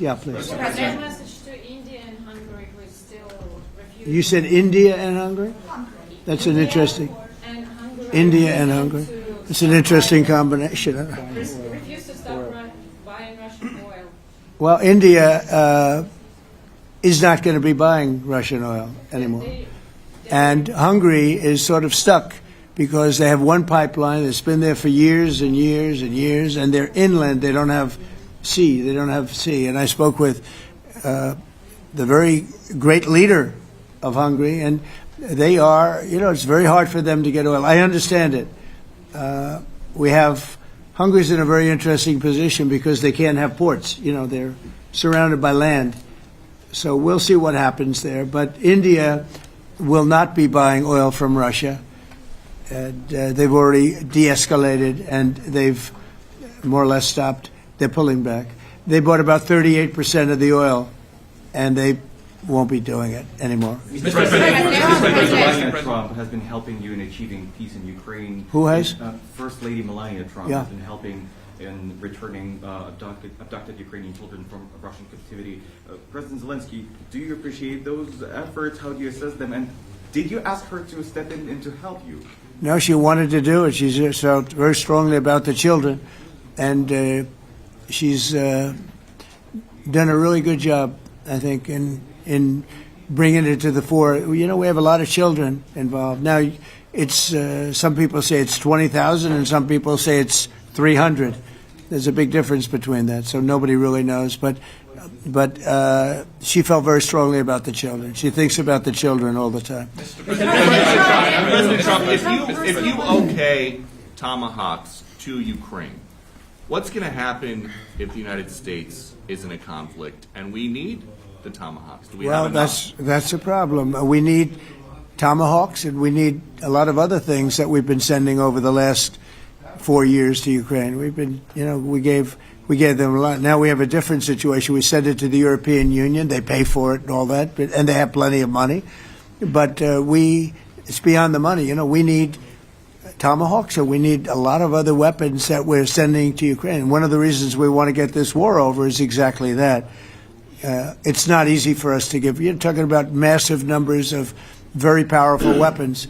Yeah, please. Their message to India and Hungary was still refusing. You said India and Hungary? That's an interesting. And Hungary India and Hungary. It's an interesting combination. refused to stop buying Russian oil. Well, India is not going to be buying Russian oil anymore. And Hungary is sort of stuck because they have one pipeline that's been there for years and years and years, and they're inland. They don't have sea. They don't have sea. And I spoke with the very great leader of Hungary, and they are, it's very hard for them to get oil. I understand it. Hungary's in a very interesting position because they can't have ports. They're surrounded by land. So we'll see what happens there. But India will not be buying oil from Russia. And they've already de-escalated, and they've more or less stopped. They're pulling back. They bought about 38% of the oil, and they won't be doing it anymore. Mr. President, Trump has been helping you in achieving peace in Ukraine. Who has? First Lady Melania Trump Yeah. has been helping in returning abducted Ukrainian children from Russian captivity. President Zelensky, do you appreciate those efforts? How do you assess them? And did you ask her to step in and to help you? No, she wanted to do it. She felt very strongly about the children, and she's done a really good job, I think, in bringing it to the fore. We have a lot of children involved. Now, it's some people say it's 20,000, and some people say it's 300. There's a big difference between that, so nobody really knows. But she felt very strongly about the children. She thinks about the children all the time. President Trump, if you okay tomahawks to Ukraine, what's going to happen if the United States is in a conflict and we need the tomahawks? Do we have enough? That's a problem. We need tomahawks, and we need a lot of other things that we've been sending over the last 4 years to Ukraine. We've been, we gave them a lot. Now we have a different situation. We send it to the European Union. They pay for it and all that, and they have plenty of money. But it's beyond the money. We need tomahawks, and we need a lot of other weapons that we're sending to Ukraine. One of the reasons we want to get this war over is exactly that. It's not easy for us to give. You're talking about massive numbers of very powerful weapons.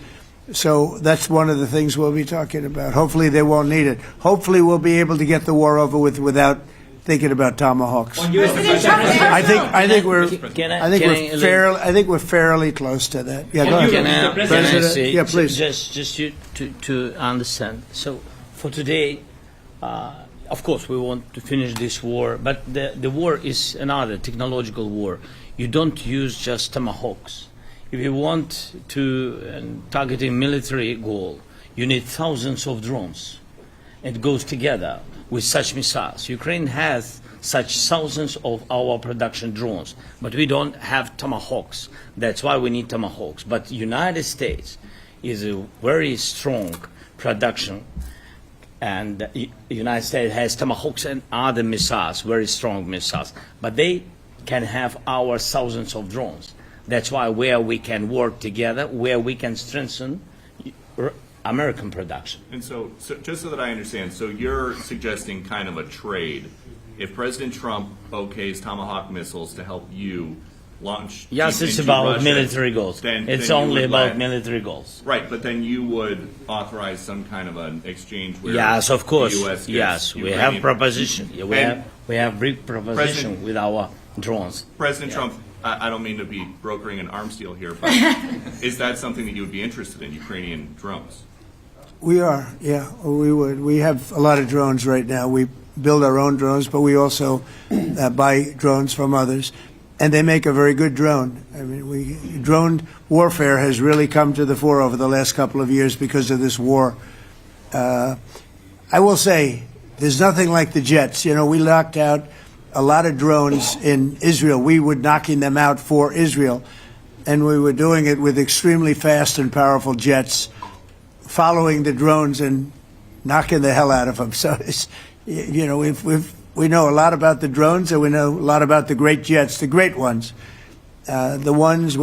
So that's one of the things we'll be talking about. Hopefully they won't need it. Hopefully we'll be able to get the war over with without thinking about tomahawks. I think we're fairly close to that. Yeah, go ahead. President, yeah, please. Just to understand. So for today, of course, we want to finish this war, but the war is another technological war. You don't use just tomahawks. If you want to target a military goal, you need thousands of drones. It goes together with such missiles. Ukraine has such thousands of our production drones, but we don't have tomahawks. That's why we need tomahawks. But United States is a very strong production, and the United States has tomahawks and other missiles, very strong missiles, but they can have our thousands of drones. That's why where we can work together, where we can strengthen American production. And so just so that I understand, so you're suggesting kind of a trade. If President Trump okays Tomahawk missiles to help you launch yes, it's into about Russia, military goals. It's only about military goals. Right, but then you would authorize some kind of an exchange where yes, of course. the U.S. Yes, we Ukrainian have proposition. We have big proposition with our drones. President Trump, I don't mean to be brokering an arms deal here, but is that something that you would be interested in, Ukrainian drones? We are, yeah, we would. We have a lot of drones right now. We build our own drones, but we also buy drones from others, and they make a very good drone. I mean, drone warfare has really come to the fore over the last couple of years because of this war. I will say, there's nothing like the jets. We knocked out a lot of drones in Israel. We were knocking them out for Israel, and we were doing it with extremely fast and powerful jets, following the drones and knocking the hell out of them. So, we know a lot about the drones, and we know a lot about the great jets, the great ones. The ones,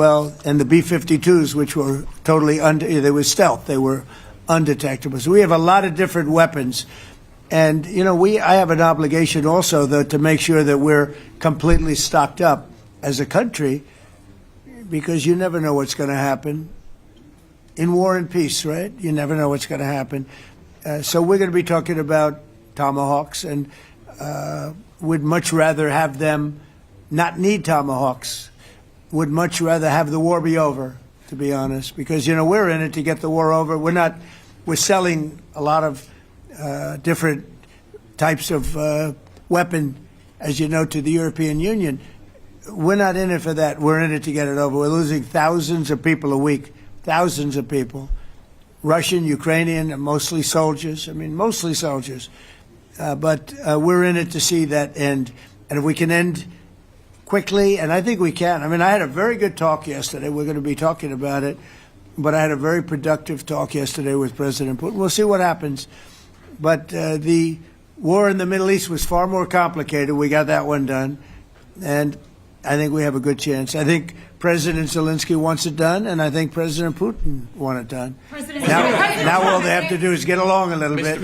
and the B-52s, which were totally they were stealth. They were undetectable. So we have a lot of different weapons. And, you know, I have an obligation also, though, to make sure that we're completely stocked up as a country, because you never know what's going to happen. In war and peace, right? You never know what's going to happen. So we're going to be talking about tomahawks, and would much rather have them not need tomahawks. Would much rather have the war be over, to be honest, because, you know, we're in it to get the war over. We're selling a lot of different types of weapon, as you know, to the European Union. We're not in it for that. We're in it to get it over. We're losing thousands of people a week, thousands of people, Russian, Ukrainian, and mostly soldiers. I mean, mostly soldiers. But we're in it to see that end. And if we can end quickly, and I think we can. I mean, I had a very good talk yesterday. We're going to be talking about it. But I had a very productive talk yesterday with President Putin. We'll see what happens. But the war in the Middle East was far more complicated. We got that one done. And I think we have a good chance. I think President Zelensky wants it done, and I think President Putin wants it done. Now all they have to do is get along a little bit.